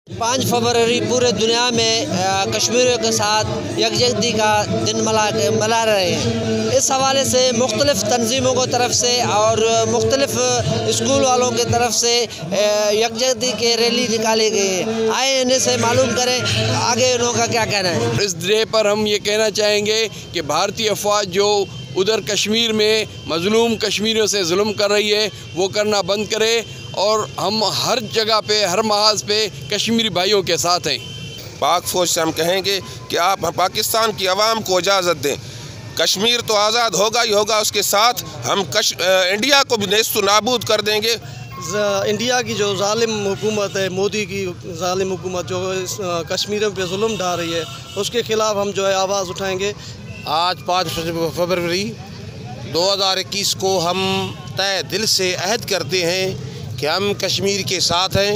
5 फरवरी पूरे दुनिया में कश्मीरियों के साथ यकजहती का दिन मना रहे हैं। इस हवाले से मुख्तलिफ तंजीमों की तरफ से और मुख्तलिफ स्कूल वालों की तरफ से यकजहती की रैली निकाली गई है। आए इन्हें से मालूम करें आगे इनका क्या कहना है। इस डे पर हम ये कहना चाहेंगे कि भारतीय अफवाज जो उधर कश्मीर में मजलूम कश्मीरियों से जुल्म कर रही है वो करना बंद करे और हम हर जगह पे हर महाज पे कश्मीरी भाइयों के साथ हैं। पाक फ़ौज से हम कहेंगे कि आप पाकिस्तान की आवाम को इजाज़त दें। कश्मीर तो आज़ाद होगा ही होगा, उसके साथ हम इंडिया को भी नेस्त नाबूद कर देंगे। इंडिया की जो जालिम हुकूमत है, मोदी की जालिम हुकूमत जो कश्मीरियों पे जुल्म ढा रही है, उसके ख़िलाफ़ हम जो है आवाज़ उठाएंगे। आज 5 फरवरी 2021 को हम तय दिल से अहद करते हैं कि हम कश्मीर के साथ हैं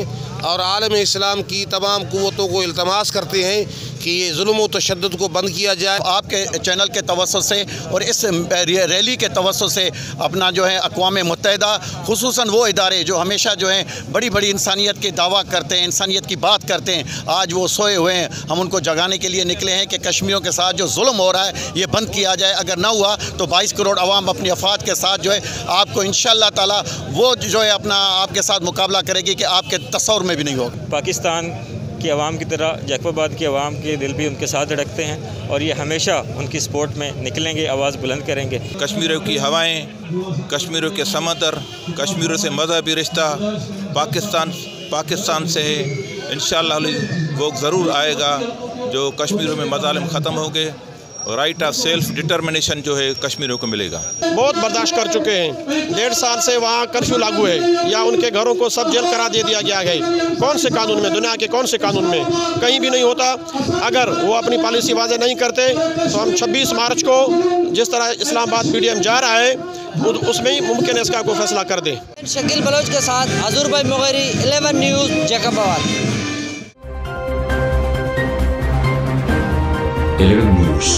और आलम इस्लाम की तमाम क़ुव्वतों को इल्तमास करते हैं कि ये जुल्म व तशद्दुद को बंद किया जाए। आपके चैनल के तवस्सुत से और इस रैली के तवस्सुत से अपना जो है अक़वाम मुत्तहिदा खुसूसन वो इदारे जो हमेशा जो हैं बड़ी बड़ी इंसानियत के दावा करते हैं, इंसानियत की बात करते हैं, आज वो सोए हुए हैं। हम उनको जगाने के लिए निकले हैं कि कश्मीरियों के साथ जो जुल्म हो रहा है ये बंद किया जाए। अगर ना हुआ तो 22 करोड़ आवाम अपनी अफवाद के साथ जो है आपको इंशाअल्लाह ताला वो जो है अपना आपके साथ मुकाबला करेगी कि आपके तस्वुर में भी नहीं होगा। पाकिस्तान की आवाम की तरह जैकोबाद की आवाम के दिल भी उनके साथ धड़कते हैं और ये हमेशा उनकी सपोर्ट में निकलेंगे, आवाज़ बुलंद करेंगे। कश्मीरियों की हवाएं, कश्मीरियों के समंदर, कश्मीरियों से मजहबी रिश्ता पाकिस्तान से इंशाअल्लाह वो ज़रूर आएगा जो कश्मीरियों में मज़ालिम ख़त्म होंगे। राइट ऑफ सेल्फ डिटर्मिनेशन जो है कश्मीरियों को मिलेगा। बहुत बर्दाश्त कर चुके हैं, 1.5 साल से वहाँ कर्फ्यू लागू है या उनके घरों को सब जेल करा दे दिया गया है। कौन से कानून में, दुनिया के कौन से कानून में, कहीं भी नहीं होता। अगर वो अपनी पॉलिसी वाज़ेह नहीं करते तो हम 26 मार्च को जिस तरह इस्लामाबाद पीडीएम जा रहा है उसमें ही मुमकिन है इसका कोई फैसला कर दे। शकील बलोच के साथ अजूर भाई मुगैरी, 11 न्यूज़, जैकोबाद। 11 News